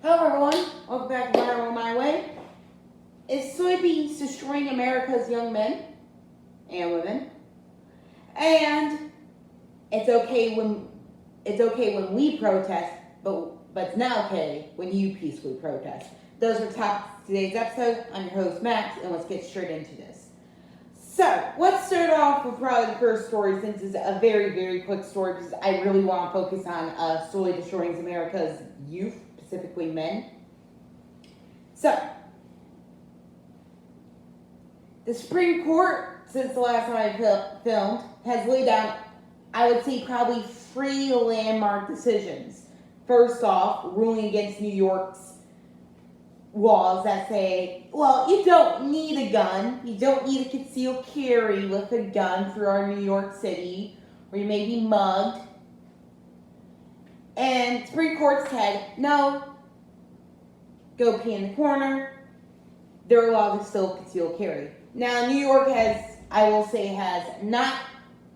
Hello everyone, welcome back to My Way. Is soybeans destroying America's young men and women? And it's okay when we protest, but it's not okay when you peacefully protest. Those are topics of today's episode. I'm your host Max, and let's get straight into this. So let's start off with probably the first story, since it's a very, very quick story, because I really want to focus on soy destroying America's youth, specifically men. So, the Supreme Court, since the last time I filmed, has laid down, I would say, probably 3 landmark decisions. First off, ruling against New York's laws that say, well, you don't need a gun, you don't need a concealed carry with a gun through our New York City, or you may be mugged. And Supreme Court said, no, go pee in the corner, they're allowed to still conceal carry. Now, New York has not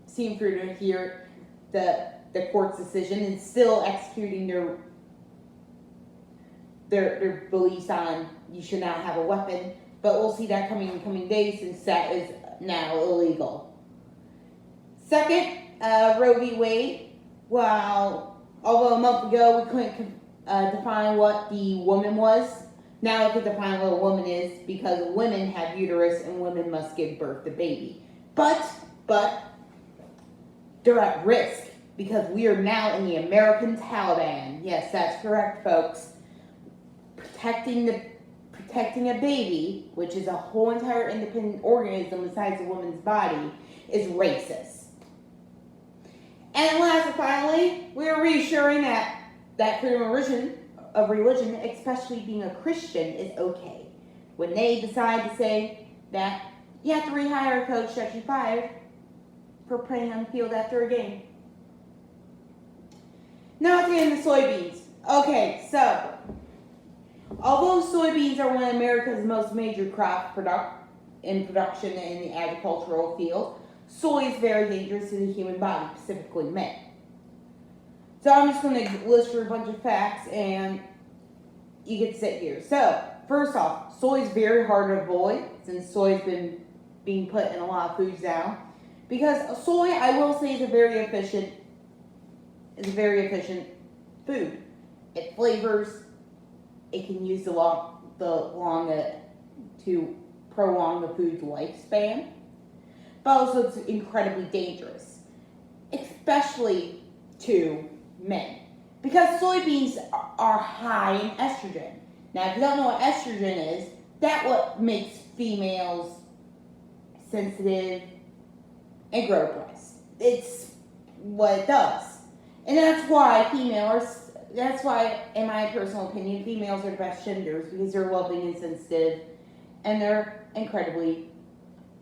seen through to hear the court's decision and still executing their beliefs on you should not have a weapon. But we'll see that coming in coming days, since that is now illegal. Second, Roe v. Wade. Although a month ago we couldn't define what the woman was, now we can define what a woman is, because women have uterus and women must give birth to baby. But they're at risk, because we are now in the American Taliban. Yes, that's correct, folks. Protecting a baby, which is a whole entire independent organism besides a woman's body, is racist. And last and finally, we are reassuring that freedom of religion, especially being a Christian, is okay. When they decide to say that you have to rehire a coach that you fired for praying on the field after a game. Now let's get into soybeans. Okay, so although soybeans are one of America's most major crop in production in the agricultural field, soy is very dangerous to the human body, specifically men. So I'm just going to list for a bunch of facts, and you get to sit here. So, first off, soy is very hard to avoid, since soy has been being put in a lot of foods now. Because soy, I will say, is a very efficient food. It flavors. It can use to prolong the food's lifespan. But also, it's incredibly dangerous, especially to men, because soybeans are high in estrogen. Now, if you don't know what estrogen is, that's what makes females sensitive and grow breasts. It's what it does. And that's why, in my personal opinion, females are the best genders, because they're loving and sensitive, and they're incredibly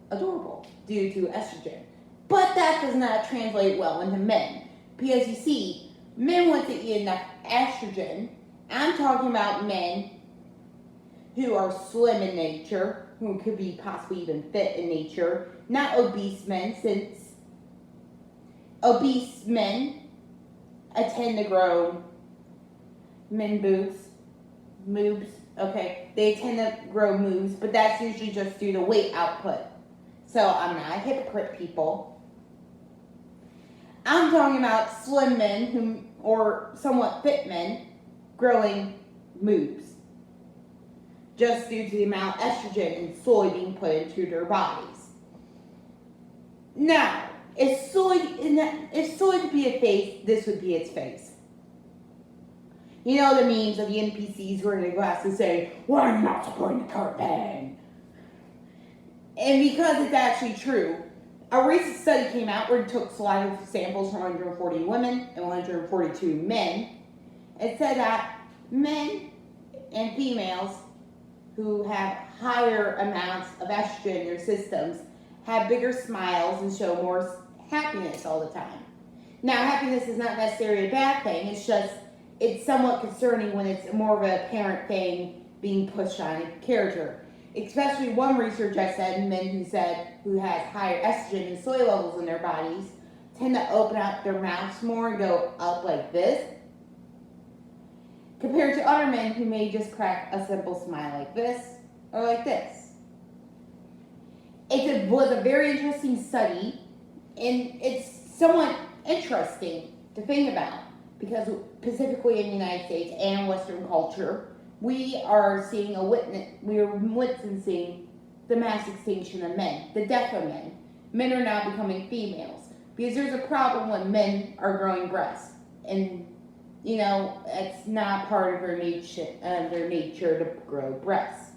adorable due to estrogen. But that does not translate well into men, because you see, men want to eat enough estrogen. I'm talking about men who are slim in nature, who could be possibly even fit in nature, not obese men, since obese men tend to grow moobs. Okay, they tend to grow moobs, but that's usually just due to weight output. So I'm not a hypocrite, people. I'm talking about slim men or somewhat fit men growing moobs, just due to the amount of estrogen and soy being put into their bodies. Now, if soy could be a face, this would be its face. You know the memes of the NPCs wearing their glasses saying, "Why are you not supporting the Taliban?" And because it's actually true, a recent study came out where it took saliva samples from 140 women and 142 men. It said that men and females who have higher amounts of estrogen in their systems have bigger smiles and show more happiness all the time. Now, happiness is not necessarily a bad thing. It's somewhat concerning when it's more of an apparent thing being pushed on a character. Especially one research I said, men who have higher estrogen and soy levels in their bodies tend to open up their mouths more and go up like this, compared to other men who may just crack a simple smile like this or like this. It was a very interesting study, and it's somewhat interesting to think about because specifically in the United States and Western culture, we are witnessing the mass extinction of men, the death of men. Men are now becoming females because there's a problem when men are growing breasts, and it's not part of their nature to grow breasts.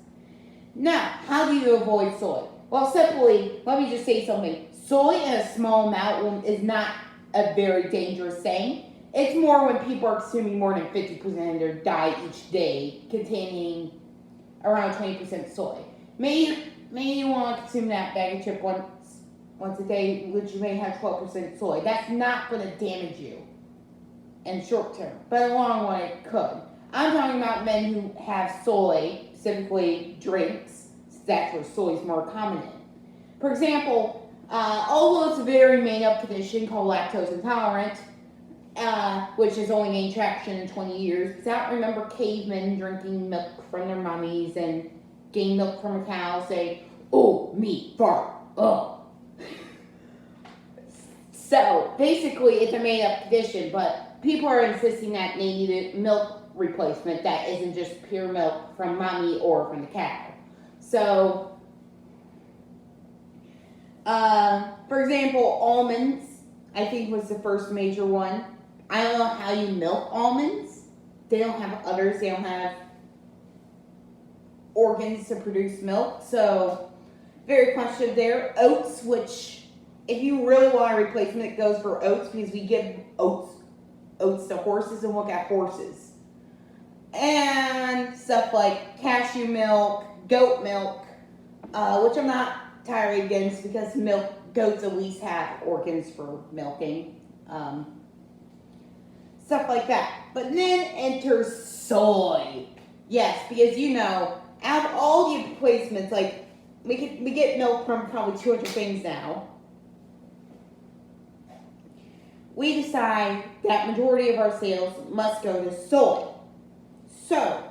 Now, how do you avoid soy? Well, simply, let me just say something. Soy in a small amount is not a very dangerous thing. It's more when people are consuming more than 50% of their diet each day, containing around 20% soy. Maybe you want to consume that bag of chips once a day, which you may have 12% soy. That's not going to damage you in the short term, but in the long run it could. I'm talking about men who have soy, specifically drinks. That's where soy is more common in. For example, although it's a very made-up condition called lactose intolerant, which has only gained traction in 20 years, because I remember cavemen drinking milk from their mummies and getting milk from a cow, saying, "Oh, meat, fart, oh." So basically, it's a made-up condition, but people are insisting that they need a milk replacement that isn't just pure milk from mommy or from the cow. So, for example, almonds, I think was the first major one. I don't know how you milk almonds. They don't have udders. They don't have organs to produce milk. So, very questionable there. Oats, which, if you really want a replacement, it goes for oats because we give oats to horses and look at horses. And stuff like cashew milk, goat milk, which I'm not entirely against because goats at least have organs for milking. Stuff like that. But then enters soy. Yes, because out of all the replacements, like we get milk from probably 200 things now. We decide that majority of our sales must go to soy. So,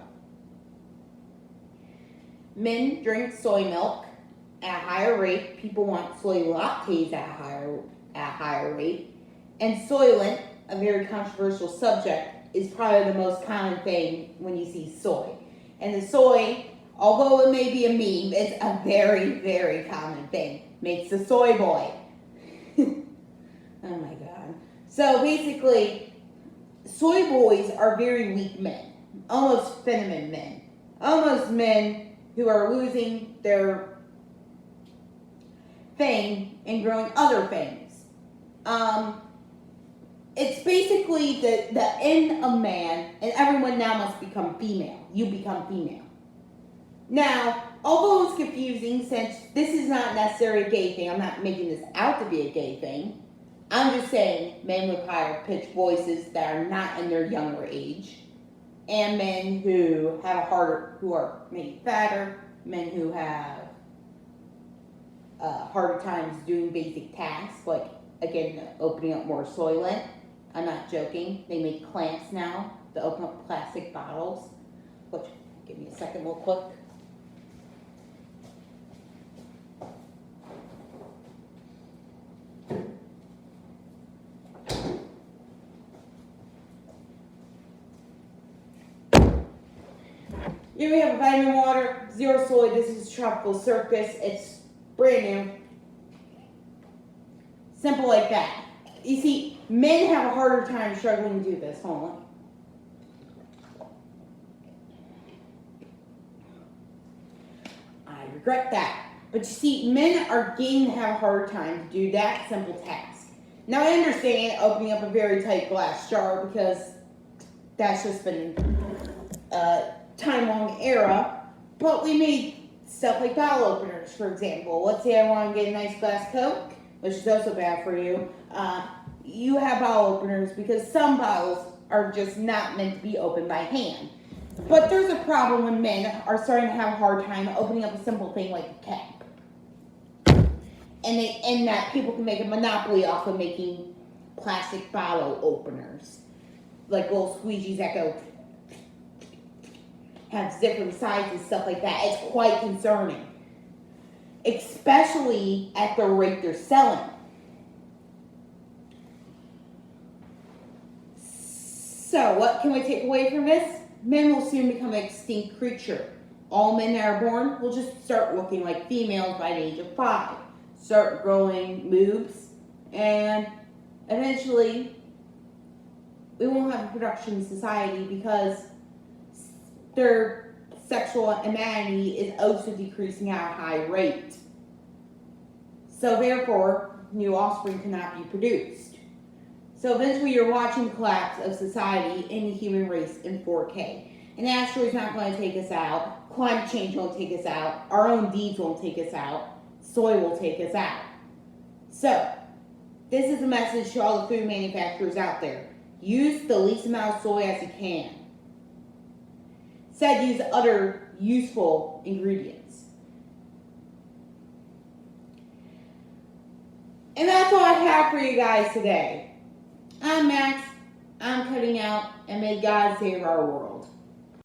men drink soy milk at a higher rate. People want soy lattes at a higher rate. And Soylent, a very controversial subject, is probably the most common thing when you see soy. And the soy, although it may be a meme, it's a very, very common thing. Makes the soy boy. Oh my God. So basically, soy boys are very weak men. Almost feminine men. Almost men who are losing their fang and growing other fangs. It's basically the end of man, and everyone now must become female. You become female. Now, although it's confusing, since this is not necessarily a gay thing, I'm not making this out to be a gay thing. I'm just saying men with higher pitched voices that are not in their younger age, and men who are maybe fatter, men who have harder times doing basic tasks, like, again, opening up more Soylent. I'm not joking. They make clamps now to open up plastic bottles. Which, give me a second real quick. Here we have a vitamin water, zero soy. This is Tropical Circus. It's brand new. Simple like that. You see, men have a harder time struggling to do this. Hold on. I regret that. But you see, men are getting to have a harder time to do that simple task. Now I understand opening up a very tight glass jar because that's just been time-long era, but we made stuff like bottle openers, for example. Let's say I want to get a nice glass Coke, which is also bad for you. You have bottle openers because some bottles are just not meant to be opened by hand. But there's a problem when men are starting to have a hard time opening up a simple thing like a cap. And that people can make a monopoly off of making plastic bottle openers. Like little squeegees that go. have different sizes, stuff like that. It's quite concerning, especially at the rate they're selling. So, what can we take away from this? Men will soon become an extinct creature. All men that are born will just start looking like females by the age of 5, start growing boobs, and eventually we won't have a production society because their sexual humanity is also decreasing at a high rate. So therefore, new offspring cannot be produced. So eventually you're watching the collapse of society and the human race in 4K. An asteroid's not going to take us out. Climate change won't take us out. Our own deeds won't take us out. Soy will take us out. So, this is a message to all the food manufacturers out there. Use the least amount of soy as you can. Instead, use other useful ingredients. And that's all I have for you guys today. I'm Max. I'm cutting out, and may God save our world.